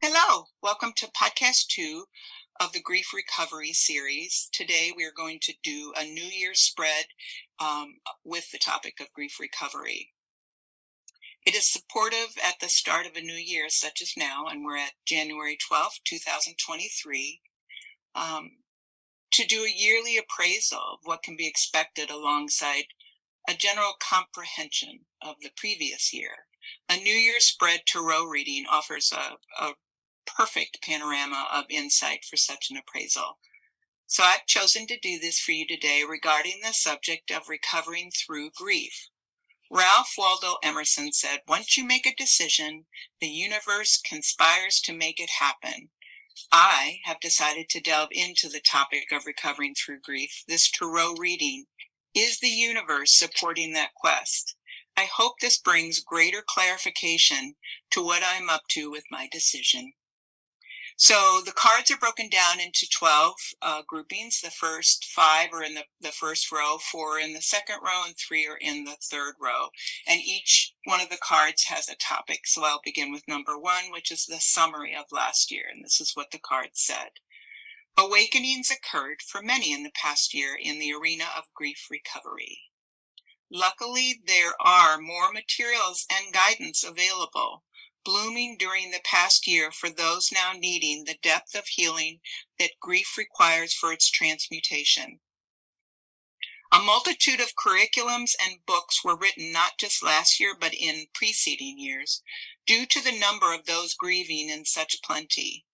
Hello, welcome to podcast 2 of the Grief Recovery series. Today we are going to do a New Year's spread with the topic of grief recovery. It is supportive at the start of a new year, such as now, and we're at January 12th, 2023, to do a yearly appraisal of what can be expected alongside a general comprehension of the previous year. A New Year's spread tarot reading offers a perfect panorama of insight for such an appraisal. So I've chosen to do this for you today regarding the subject of recovering through grief. Ralph Waldo Emerson said, "Once you make a decision, the universe conspires to make it happen." I have decided to delve into the topic of recovering through grief. This tarot reading is the universe supporting that quest. I hope this brings greater clarification to what I'm up to with my decision. So the cards are broken down into 12 groupings. The first 5 are in the first row, 4 are in the second row, and 3 are in the third row. And each one of the cards has a topic. So I'll begin with number 1, which is the summary of last year. And this is what the card said. Awakenings occurred for many in the past year in the arena of grief recovery. Luckily, there are more materials and guidance available, blooming during the past year for those now needing the depth of healing that grief requires for its transmutation. A multitude of curriculums and books were written not just last year but in preceding years, due to the number of those grieving in such plenty.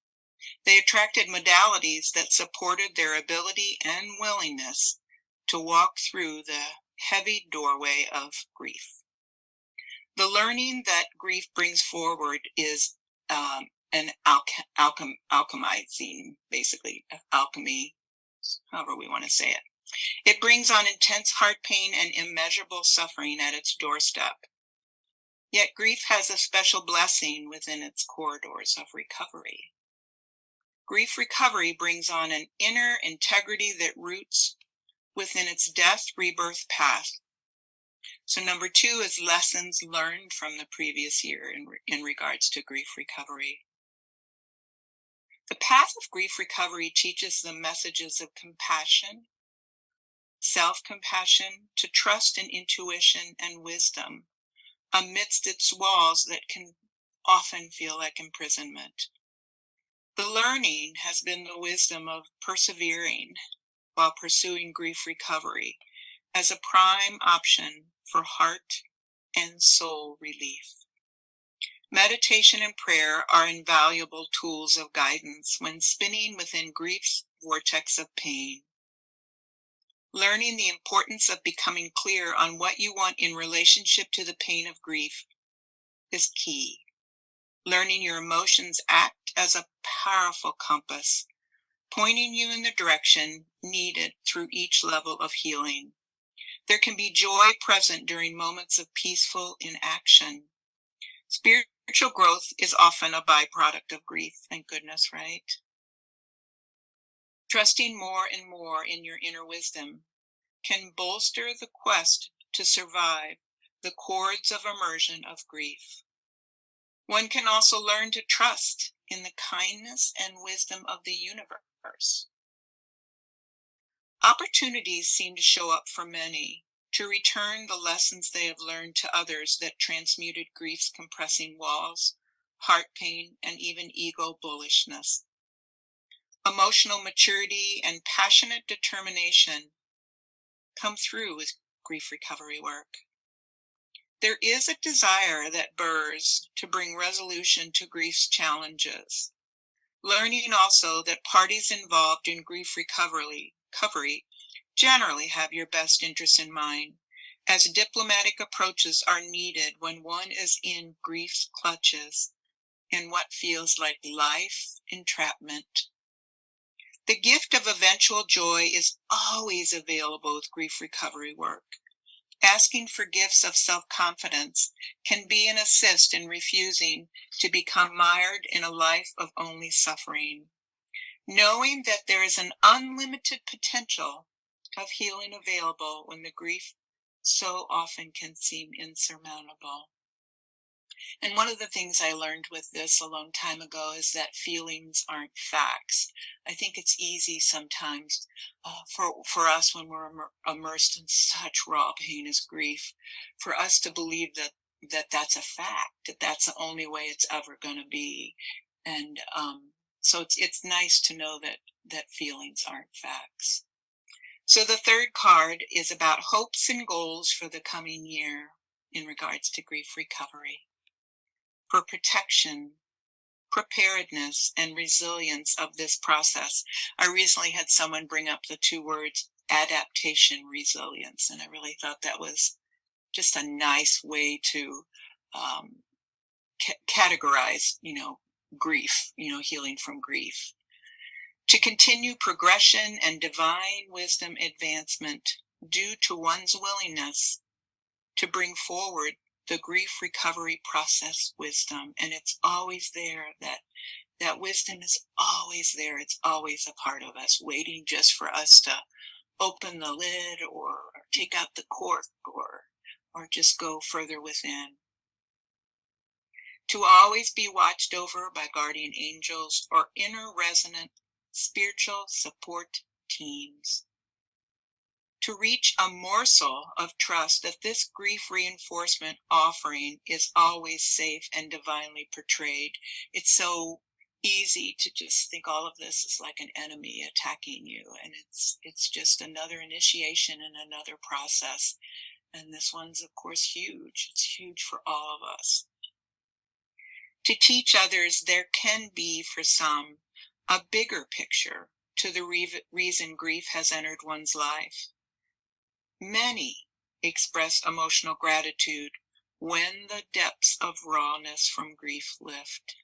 They attracted modalities that supported their ability and willingness to walk through the heavy doorway of grief. The learning that grief brings forward is an alchemizing, basically, alchemy, however we want to say it. It brings on intense heart pain and immeasurable suffering at its doorstep. Yet grief has a special blessing within its corridors of recovery. Grief recovery brings on an inner integrity that roots within its death-rebirth path. So number 2 is lessons learned from the previous year in regards to grief recovery. The path of grief recovery teaches the messages of compassion, self-compassion, to trust in intuition and wisdom amidst its walls that can often feel like imprisonment. The learning has been the wisdom of persevering while pursuing grief recovery as a prime option for heart and soul relief. Meditation and prayer are invaluable tools of guidance when spinning within grief's vortex of pain. Learning the importance of becoming clear on what you want in relationship to the pain of grief is key. Learning your emotions act as a powerful compass, pointing you in the direction needed through each level of healing. There can be joy present during moments of peaceful inaction. Spiritual growth is often a byproduct of grief, thank goodness, right? Trusting more and more in your inner wisdom can bolster the quest to survive the cords of immersion of grief. One can also learn to trust in the kindness and wisdom of the universe. Opportunities seem to show up for many to return the lessons they have learned to others that transmuted grief's compressing walls, heart pain, and even ego bullishness. Emotional maturity and passionate determination come through with grief recovery work. There is a desire that burrs to bring resolution to grief's challenges. Learning also that parties involved in grief recovery generally have your best interests in mind, as diplomatic approaches are needed when one is in grief's clutches in what feels like life entrapment. The gift of eventual joy is always available with grief recovery work. Asking for gifts of self-confidence can be an assist in refusing to become mired in a life of only suffering. Knowing that there is an unlimited potential of healing available when the grief so often can seem insurmountable. And one of the things I learned with this a long time ago is that feelings aren't facts. I think it's easy sometimes for us when we're immersed in such raw pain as grief, for us to believe that that's a fact, that that's the only way it's ever going to be. And so it's nice to know that feelings aren't facts. So the third card is about hopes and goals for the coming year in regards to grief recovery. For protection, preparedness, and resilience of this process. I recently had someone bring up the two words adaptation resilience, and I really thought that was just a nice way to categorize, grief, healing from grief. To continue progression and divine wisdom advancement due to one's willingness to bring forward the grief recovery process wisdom. And it's always there. That wisdom is always there. It's always a part of us, waiting just for us to open the lid or take out the cork or just go further within. To always be watched over by guardian angels or inner resonant spiritual support teams. To reach a morsel of trust that this grief reinforcement offering is always safe and divinely portrayed. It's so easy to just think all of this is like an enemy attacking you, and it's just another initiation and another process. And this one's, of course, huge. It's huge for all of us. To teach others there can be, for some, a bigger picture to the reason grief has entered one's life. Many express emotional gratitude when the depths of rawness from grief lift.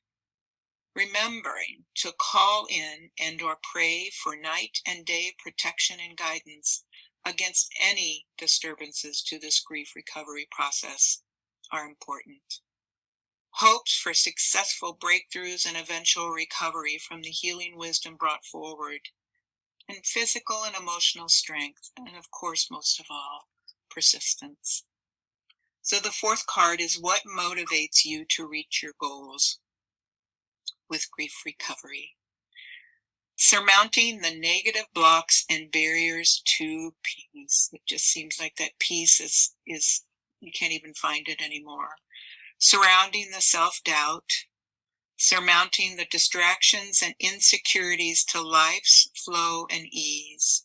Remembering to call in and or pray for night and day protection and guidance against any disturbances to this grief recovery process are important. Hopes for successful breakthroughs and eventual recovery from the healing wisdom brought forward, and physical and emotional strength, and of course, most of all, persistence. So the fourth card is what motivates you to reach your goals with grief recovery. Surmounting the negative blocks and barriers to peace. It just seems like that peace is you can't even find it anymore. Surrounding the self-doubt, surmounting the distractions and insecurities to life's flow and ease,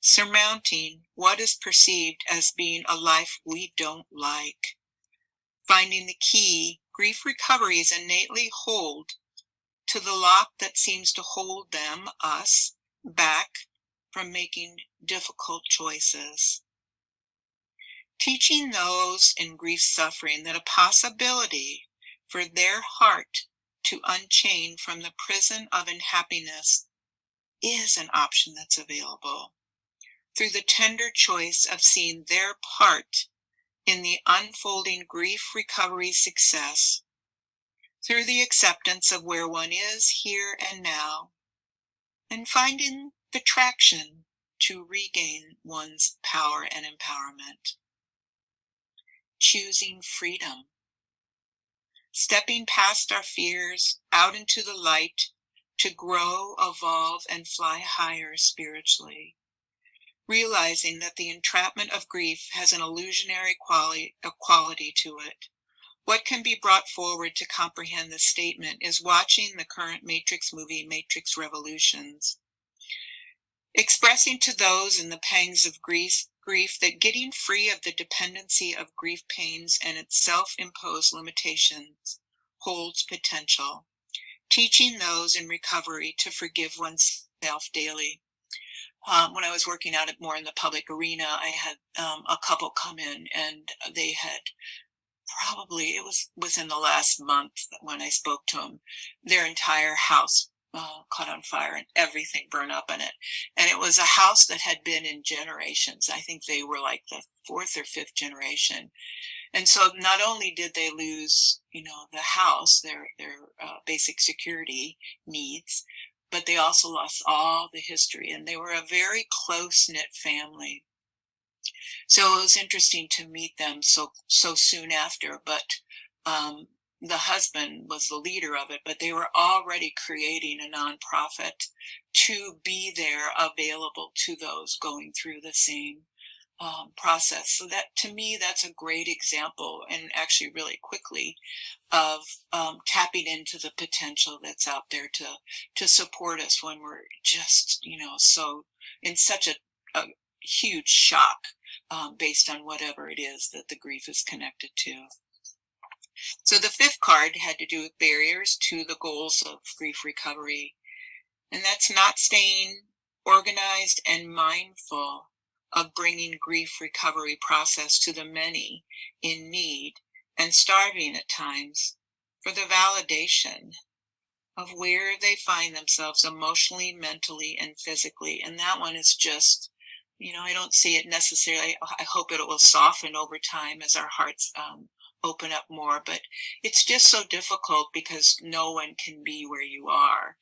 surmounting what is perceived as being a life we don't like, finding the key grief recoveries innately hold to the lock that seems to hold them, us, back from making difficult choices. Teaching those in grief suffering that a possibility for their heart to unchain from the prison of unhappiness is an option that's available through the tender choice of seeing their part in the unfolding grief recovery success, through the acceptance of where one is here and now, and finding the traction to regain one's power and empowerment. Choosing freedom. Stepping past our fears out into the light to grow, evolve, and fly higher spiritually. Realizing that the entrapment of grief has an illusionary quality to it. What can be brought forward to comprehend this statement is watching the current Matrix movie, Matrix Revolutions. Expressing to those in the pangs of grief that getting free of the dependency of grief pains and its self-imposed limitations holds potential. Teaching those in recovery to forgive oneself daily. When I was working out more in the public arena, I had a couple come in, and they had probably, it was within the last month when I spoke to them, their entire house caught on fire and everything burned up in it. And it was a house that had been in generations. I think they were like the fourth or fifth generation. And so not only did they lose, the house, their basic security needs, but they also lost all the history. And they were a very close-knit family. So it was interesting to meet them so soon after. But The husband was the leader of it, but they were already creating a nonprofit to be there available to those going through the same process. So that, to me, that's a great example, and actually really quickly, of tapping into the potential that's out there to support us when we're just, so in such a huge shock based on whatever it is that the grief is connected to. So the fifth card had to do with barriers to the goals of grief recovery. And that's not staying organized and mindful of bringing grief recovery process to the many in need and starving at times for the validation of where they find themselves emotionally, mentally, and physically. And that one is just, I don't see it necessarily. I hope it will soften over time as our hearts open up more, but it's just so difficult because no one can be where you are.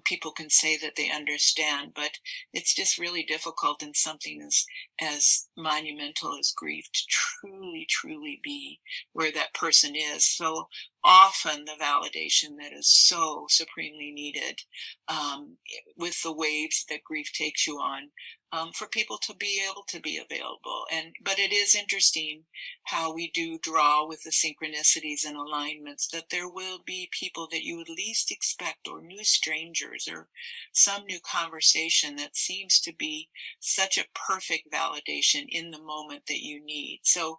People can say that they understand, but it's just really difficult in something as monumental as grief to truly be where that person is. So often the validation that is so supremely needed with the waves that grief takes you on, for people to be able to be available. But it is interesting how we do draw with the synchronicities and alignments that there will be people that you would least expect, or new strangers, or some new conversation that seems to be such a perfect validation in the moment that you need. So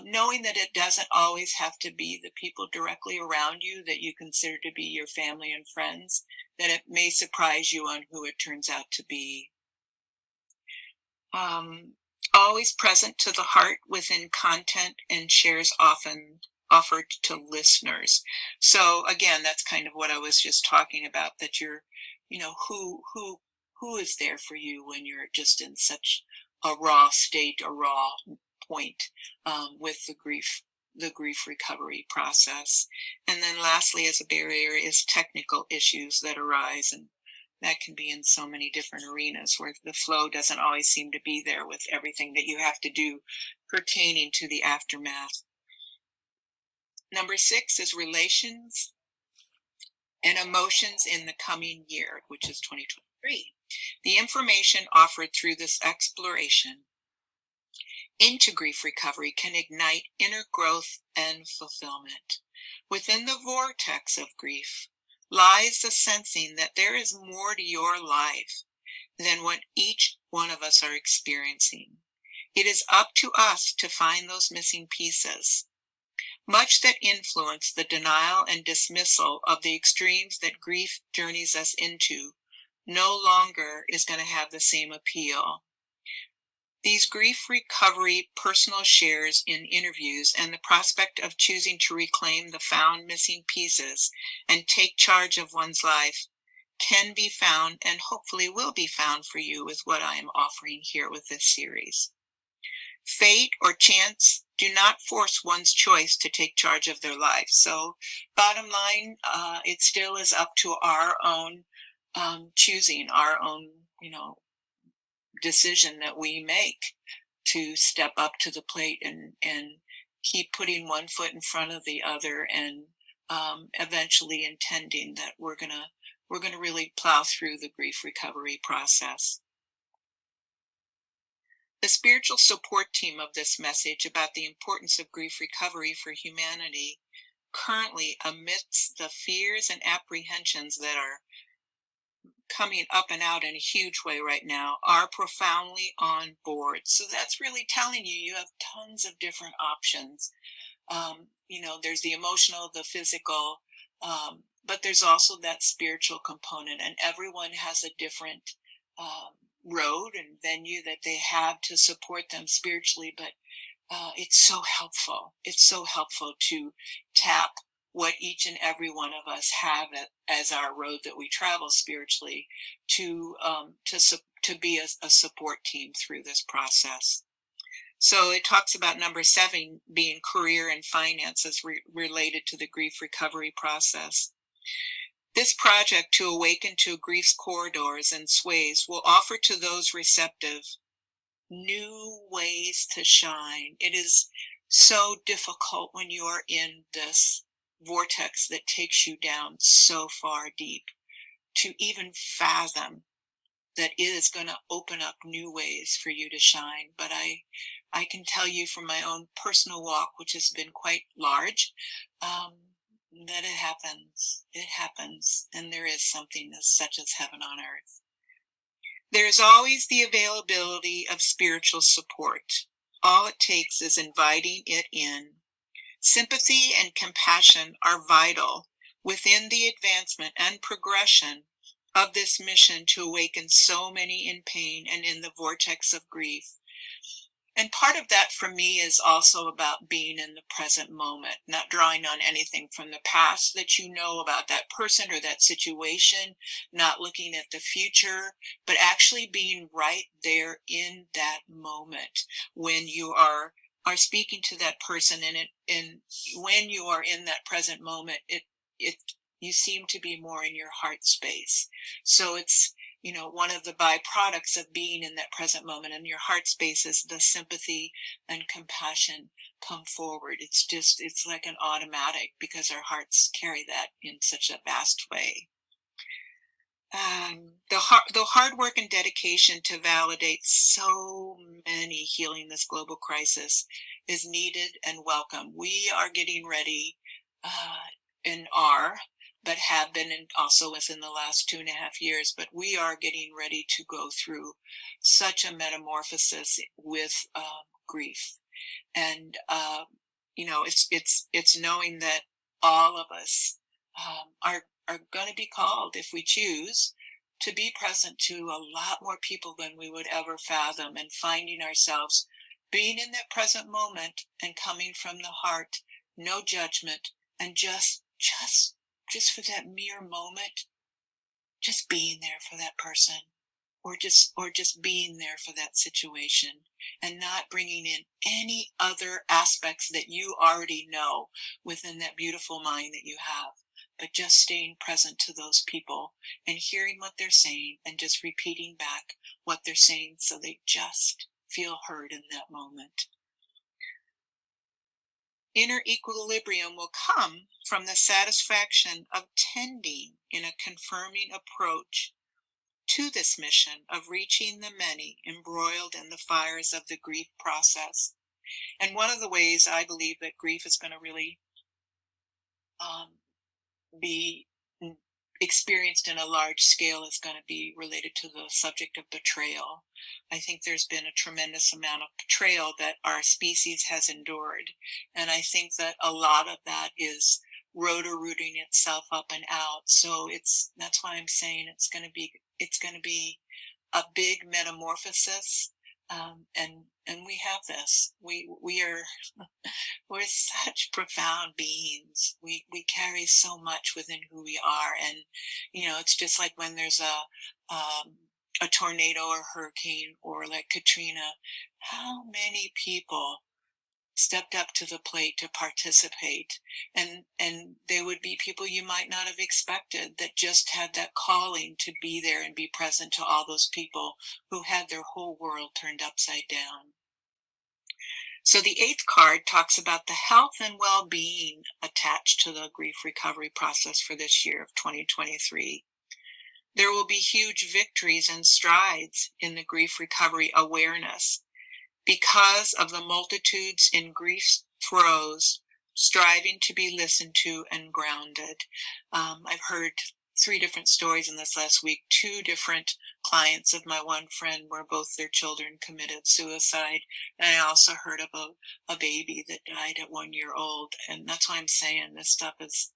knowing that it doesn't always have to be the people directly around you that you consider to be your family and friends, that it may surprise you on who it turns out to be. Always present to the heart within content and shares often offered to listeners. So again, that's kind of what I was just talking about, that you're, who is there for you when you're just in such a raw state, a raw point with the grief recovery process. And then lastly, as a barrier, is technical issues that arise, and that can be in so many different arenas where the flow doesn't always seem to be there with everything that you have to do pertaining to the aftermath. Number 6 is relations and emotions in the coming year, which is 2023. The information offered through this exploration into grief recovery can ignite inner growth and fulfillment. Within the vortex of grief lies the sensing that there is more to your life than what each one of us are experiencing. It is up to us to find those missing pieces. Much that influence the denial and dismissal of the extremes that grief journeys us into no longer is going to have the same appeal. These grief recovery personal shares in interviews and the prospect of choosing to reclaim the found missing pieces and take charge of one's life can be found, and hopefully will be found for you, with what I am offering here with this series. Fate or chance do not force one's choice to take charge of their life. So bottom line, it still is up to our own choosing, our own, decision that we make to step up to the plate and keep putting one foot in front of the other, and eventually intending that we're gonna really plow through the grief recovery process. The spiritual support team of this message about the importance of grief recovery for humanity, currently amidst the fears and apprehensions that are coming up and out in a huge way right now, are profoundly on board. So that's really telling you have tons of different options. There's the emotional, the physical, but there's also that spiritual component, and everyone has a different road and venue that they have to support them spiritually. But it's so helpful. It's so helpful to tap what each and every one of us have as our road that we travel spiritually, to be a support team through this process. So it talks about number 7 being career and finances related to the grief recovery process. This project to awaken to grief's corridors and sways will offer to those receptive new ways to shine. It is so difficult when you are in this vortex that takes you down so far deep to even fathom that it is going to open up new ways for you to shine. But I can tell you from my own personal walk, which has been quite large, that it happens. It happens. And there is something as such as heaven on earth. There's always the availability of spiritual support. All it takes is inviting it in. Sympathy and compassion are vital within the advancement and progression of this mission to awaken so many in pain and in the vortex of grief. And part of that for me is also about being in the present moment, not drawing on anything from the past that you know about that person or that situation, not looking at the future, but actually being right there in that moment when you are speaking to that person, and when you are in that present moment, you seem to be more in your heart space. So it's, one of the byproducts of being in that present moment in your heart space is the sympathy and compassion come forward. It's like an automatic because our hearts carry that in such a vast way. The hard work and dedication to validate so many healing this global crisis is needed and welcome. We are getting ready but have been, and also within the last 2.5 years, but we are getting ready to go through such a metamorphosis with grief. And, it's knowing that all of us are going to be called, if we choose, to be present to a lot more people than we would ever fathom, and finding ourselves being in that present moment and coming from the heart, no judgment, and just for that mere moment, just being there for that person, or just being there for that situation, and not bringing in any other aspects that you already know within that beautiful mind that you have, but just staying present to those people and hearing what they're saying and just repeating back what they're saying so they just feel heard in that moment. Inner equilibrium will come from the satisfaction of tending in a confirming approach to this mission of reaching the many embroiled in the fires of the grief process. And one of the ways I believe that grief is going to really be experienced in a large scale is going to be related to the subject of betrayal. I think there's been a tremendous amount of betrayal that our species has endured. And I think that a lot of that is rotor-rooting itself up and out. So that's why I'm saying it's going to be a big metamorphosis. And we have this. We're such profound beings. We carry so much within who we are. And, it's just like when there's a tornado or hurricane or like Katrina, how many people stepped up to the plate to participate, and they would be people you might not have expected that just had that calling to be there and be present to all those people who had their whole world turned upside down. So the 8th card talks about the health and well-being attached to the grief recovery process for this year of 2023. There will be huge victories and strides in the grief recovery awareness because of the multitudes in grief's throes, striving to be listened to and grounded. I've heard 3 different stories in this last week. 2 different clients of my one friend where both their children committed suicide. And I also heard of a baby that died at 1 year old. And that's why I'm saying this stuff it's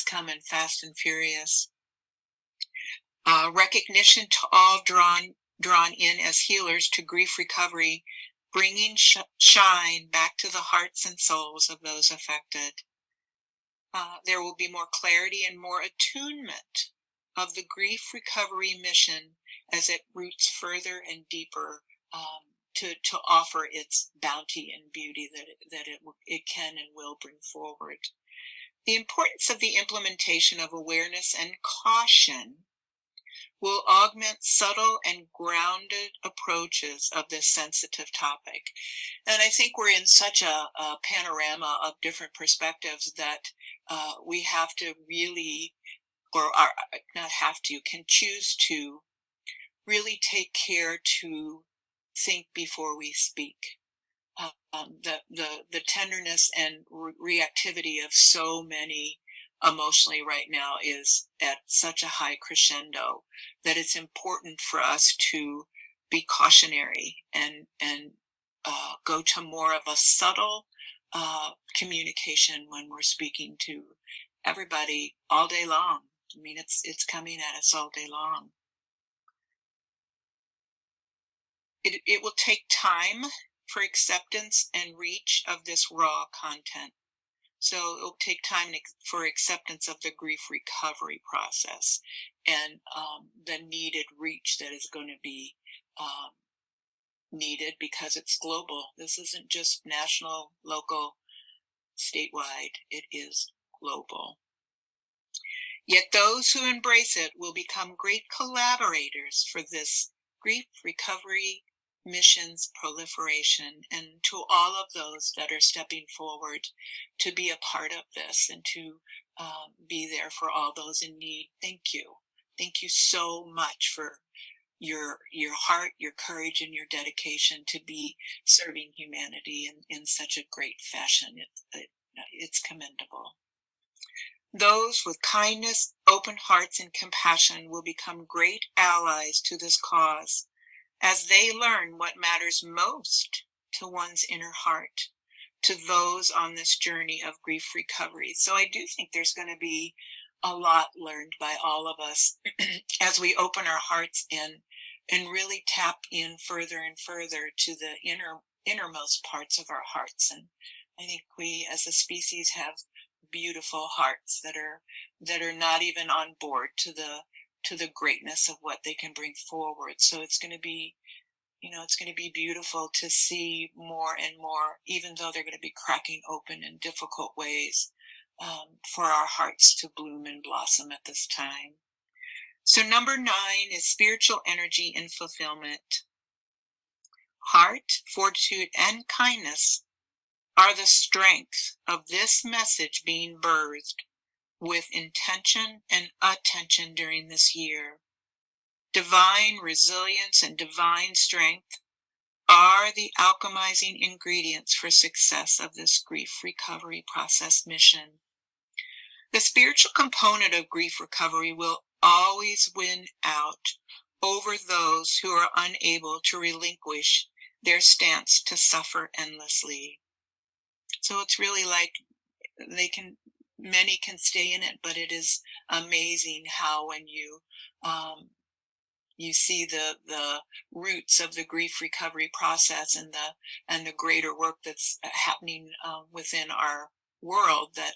coming fast and furious. Recognition to all drawn in as healers to grief recovery, bringing shine back to the hearts and souls of those affected. There will be more clarity and more attunement of the grief recovery mission as it roots further and deeper to offer its bounty and beauty that it can and will bring forward. The importance of the implementation of awareness and caution will augment subtle and grounded approaches of this sensitive topic. And I think we're in such a panorama of different perspectives that we have to really, or are, not have to, can choose to really take care to think before we speak. The tenderness and reactivity of so many emotionally right now is at such a high crescendo that it's important for us to be cautionary and go to more of a subtle communication when we're speaking to everybody all day long. I mean, it's coming at us all day long. It will take time for acceptance and reach of this raw content. So it'll take time for acceptance of the grief recovery process and the needed reach that is going to be needed because it's global. This isn't just national, local, statewide. It is global. Yet those who embrace it will become great collaborators for this grief recovery missions proliferation, and to all of those that are stepping forward to be a part of this and to be there for all those in need. Thank you. Thank you so much for your heart, your courage, and your dedication to be serving humanity in such a great fashion. It's commendable. Those with kindness, open hearts, and compassion will become great allies to this cause as they learn what matters most to one's inner heart, to those on this journey of grief recovery. So I do think there's going to be a lot learned by all of us as we open our hearts and really tap in further and further to the innermost parts of our hearts. And I think we as a species have beautiful hearts that are not even on board to the greatness of what they can bring forward. So it's going to be, it's going to be beautiful to see more and more, even though they're going to be cracking open in difficult ways, for our hearts to bloom and blossom at this time. So number 9 is spiritual energy and fulfillment. Heart, fortitude, and kindness are the strength of this message being birthed with intention and attention during this year. Divine resilience and divine strength are the alchemizing ingredients for success of this grief recovery process mission. The spiritual component of grief recovery will always win out over those who are unable to relinquish their stance to suffer endlessly. So it's really like many can stay in it, but it is amazing how when you see the roots of the grief recovery process and the greater work that's happening within our world, that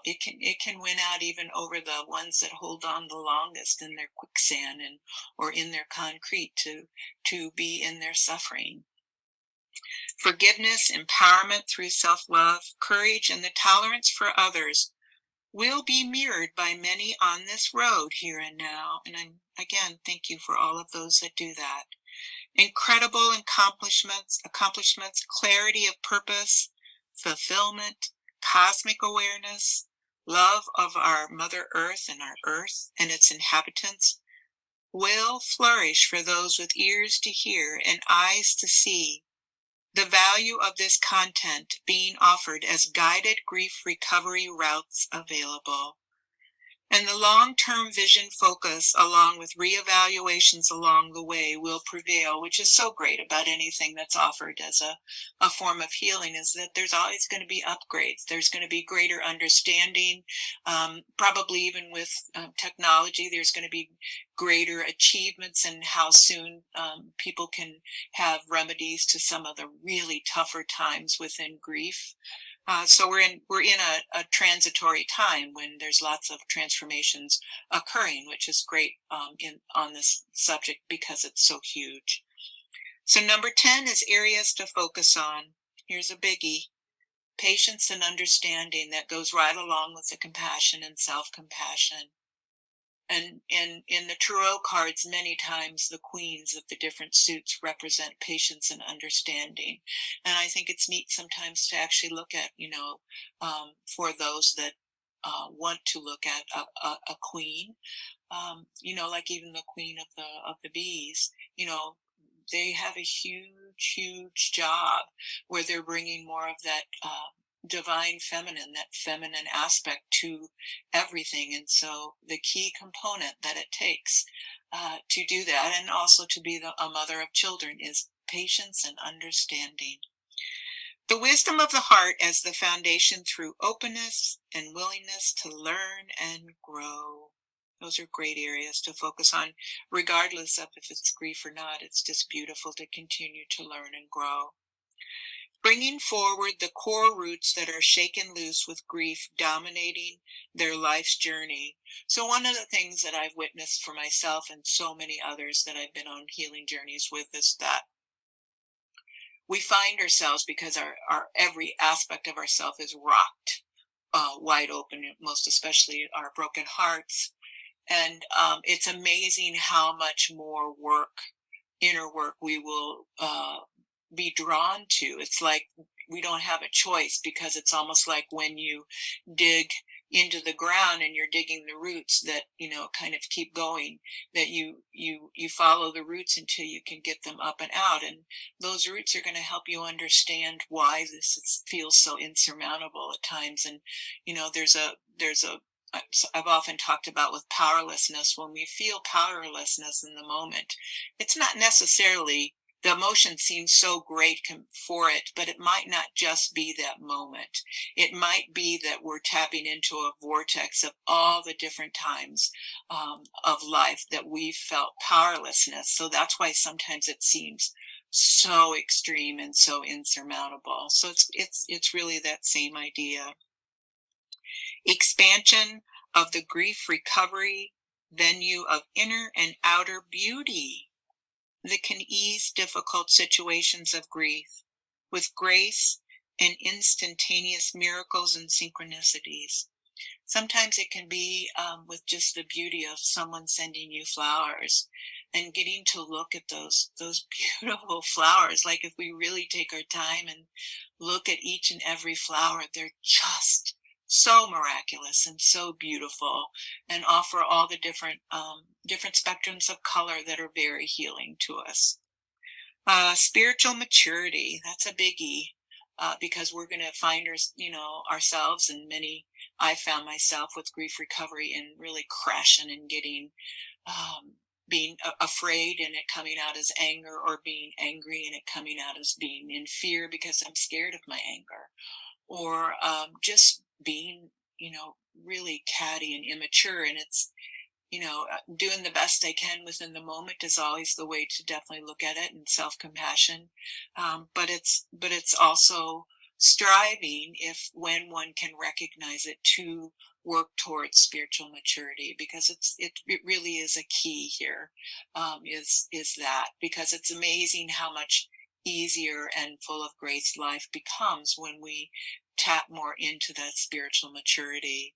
it can win out even over the ones that hold on the longest in their quicksand or in their concrete to be in their suffering. Forgiveness, empowerment through self-love, courage, and the tolerance for others will be mirrored by many on this road here and now. And again, thank you for all of those that do that. Incredible accomplishments, clarity of purpose, fulfillment, cosmic awareness, love of our Mother Earth and our Earth and its inhabitants will flourish for those with ears to hear and eyes to see. The value of this content being offered as guided grief recovery routes available. And the long-term vision focus, along with reevaluations along the way, will prevail, which is so great about anything that's offered as a form of healing, is that there's always going to be upgrades. There's going to be greater understanding, probably even with technology. There's going to be greater achievements in how soon people can have remedies to some of the really tougher times within grief. So we're in a transitory time when there's lots of transformations occurring, which is great on this subject because it's so huge. So number 10 is areas to focus on. Here's a biggie: patience and understanding that goes right along with the compassion and self-compassion. And in the tarot cards, many times the queens of the different suits represent patience and understanding. And I think it's neat sometimes to actually look at, for those that want to look at a queen, like even the queen of the bees, they have a huge job where they're bringing more of that divine feminine, that feminine aspect to everything. And so the key component that it takes to do that, and also to be a mother of children, is patience and understanding. The wisdom of the heart as the foundation through openness and willingness to learn and grow. Those are great areas to focus on, regardless of if it's grief or not. It's just beautiful to continue to learn and grow. Bringing forward the core roots that are shaken loose with grief dominating their life's journey. So one of the things that I've witnessed for myself and so many others that I've been on healing journeys with is that we find ourselves, because our every aspect of ourself is rocked wide open, most especially our broken hearts. And it's amazing how much more inner work we will be drawn to. It's like we don't have a choice, because it's almost like when you dig into the ground and you're digging the roots that kind of keep going, that you follow the roots until you can get them up and out. And those roots are going to help you understand why feels so insurmountable at times. And I've often talked about with powerlessness, when we feel powerlessness in the moment, it's not necessarily the emotion seems so great for it, but it might not just be that moment. It might be that we're tapping into a vortex of all the different times of life that we've felt powerlessness. So that's why sometimes it seems so extreme and so insurmountable. So it's really that same idea. Expansion of the grief recovery venue of inner and outer beauty that can ease difficult situations of grief with grace and instantaneous miracles and synchronicities. Sometimes it can be with just the beauty of someone sending you flowers and getting to look at those beautiful flowers. Like, if we really take our time and look at each and every flower, they're just so miraculous and so beautiful, and offer all the different spectrums of color that are very healing to us. Spiritual maturity, that's a biggie, because we're going to find ourselves, and I found myself with grief recovery and really crashing and getting being afraid and it coming out as anger, or being angry and it coming out as being in fear because I'm scared of my anger, or just being really catty and immature. And it's doing the best I can within the moment is always the way to definitely look at it, and self-compassion. But it's also striving, when one can recognize it, to work towards spiritual maturity, because it really is a key here, is that, because it's amazing how much easier and full of grace life becomes when we tap more into that spiritual maturity.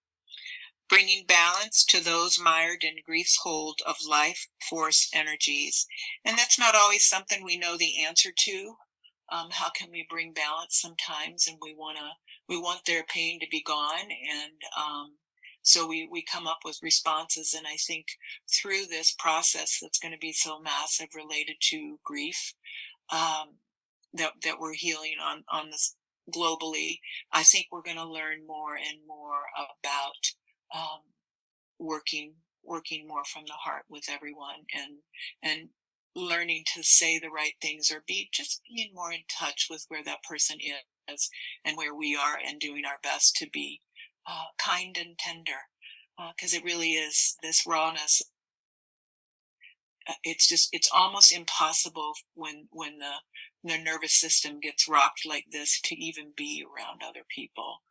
Bringing balance to those mired in grief's hold of life force energies. And that's not always something we know the answer to. How can we bring balance sometimes? And we want their pain to be gone. And so we come up with responses. And I think through this process that's going to be so massive related to grief, that we're healing on this globally, I think we're going to learn more and more about working more from the heart with everyone, and learning to say the right things, or being more in touch with where that person is and where we are, and doing our best to be kind and tender, because it really is this rawness. It's almost impossible when the nervous system gets rocked like this to even be around other people.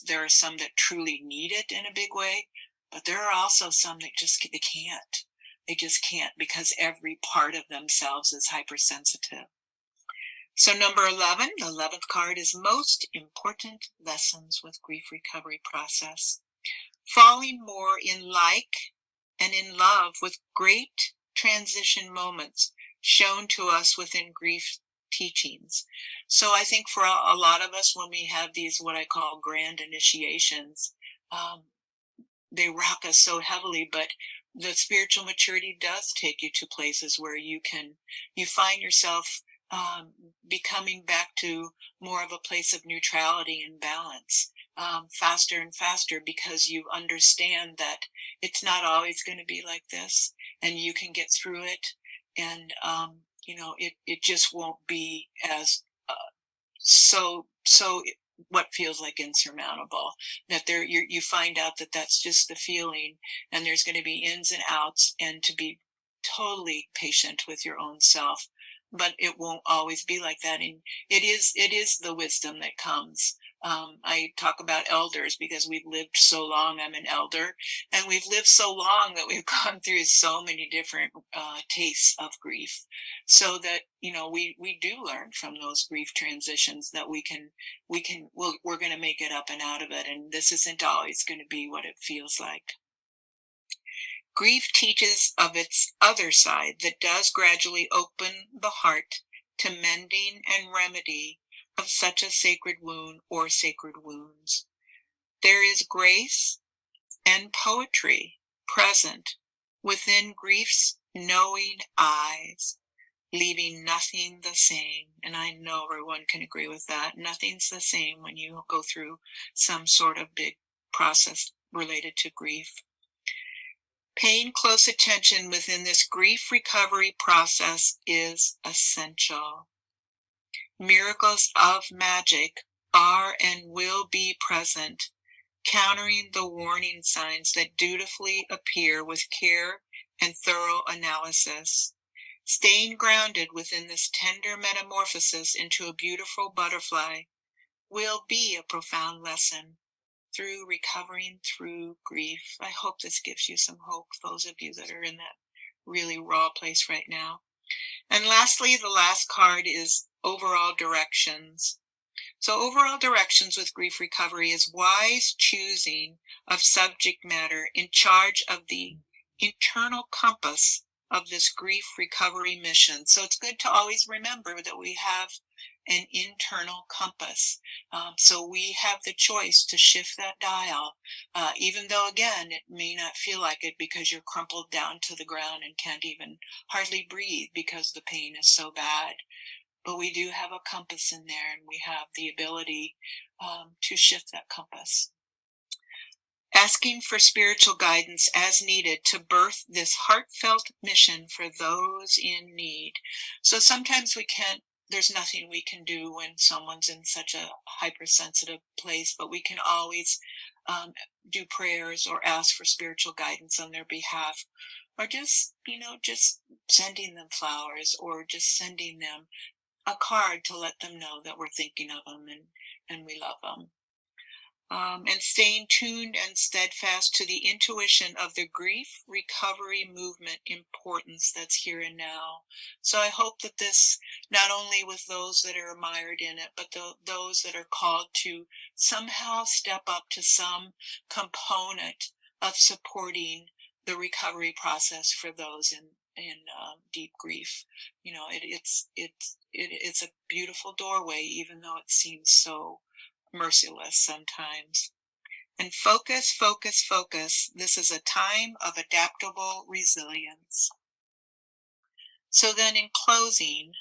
There are some that truly need it in a big way, but there are also some that they can't. They just can't, because every part of themselves is hypersensitive. So number 11, the 11th card, is most important lessons with grief recovery process. Falling more in like and in love with great transition moments shown to us within grief teachings. So I think for a lot of us, when we have these, what I call grand initiations, they rock us so heavily, but the spiritual maturity does take you to places where you find yourself becoming back to more of a place of neutrality and balance, faster and faster, because you understand that it's not always going to be like this, and you can get through it, and it just won't be as so what feels like insurmountable, that you find out that that's just the feeling, and there's going to be ins and outs, and to be totally patient with your own self, but it won't always be like that. And it is the wisdom that comes. I talk about elders because we've lived so long. I'm an elder, and we've lived so long that we've gone through so many different tastes of grief, so that we do learn from those grief transitions that we're going to make it up and out of it, and this isn't always going to be what it feels like. Grief teaches of its other side that does gradually open the heart to mending and remedy of such a sacred wound or sacred wounds. There is grace and poetry present within grief's knowing eyes, leaving nothing the same. And I know everyone can agree with that. Nothing's the same when you go through some sort of big process related to grief. Paying close attention within this grief recovery process is essential. Miracles of magic are and will be present, countering the warning signs that dutifully appear with care and thorough analysis. Staying grounded within this tender metamorphosis into a beautiful butterfly will be a profound lesson through recovering through grief. I hope this gives you some hope, those of you that are in that really raw place right now. And lastly, the last card is overall directions. So overall directions with grief recovery is wise choosing of subject matter in charge of the internal compass of this grief recovery mission. So it's good to always remember that we have an internal compass. So we have the choice to shift that dial, even though, again, it may not feel like it because you're crumpled down to the ground and can't even hardly breathe because the pain is so bad. But we do have a compass in there, and we have the ability to shift that compass. Asking for spiritual guidance as needed to birth this heartfelt mission for those in need. So sometimes there's nothing we can do when someone's in such a hypersensitive place, but we can always do prayers or ask for spiritual guidance on their behalf, or just sending them flowers, or just sending them a card to let them know that we're thinking of them and we love them. And staying tuned and steadfast to the intuition of the grief recovery movement importance that's here and now. So I hope that this, not only with those that are mired in it, but those that are called to somehow step up to some component of supporting the recovery process for those in deep grief. It's a beautiful doorway, even though it seems so merciless sometimes. And focus, focus, focus. This is a time of adaptable resilience. So then, in closing,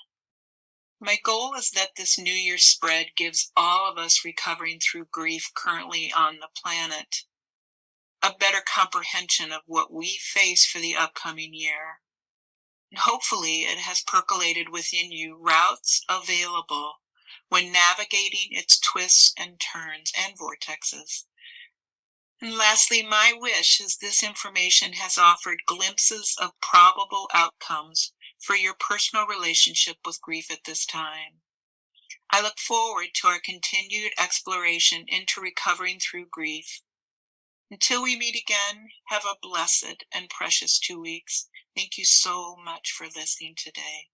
my goal is that this New Year's spread gives all of us recovering through grief currently on the planet a better comprehension of what we face for the upcoming year. And hopefully it has percolated within you routes available when navigating its twists and turns and vortexes. And lastly, my wish is this information has offered glimpses of probable outcomes for your personal relationship with grief at this time. I look forward to our continued exploration into recovering through grief. Until we meet again, have a blessed and precious 2 weeks. Thank you so much for listening today.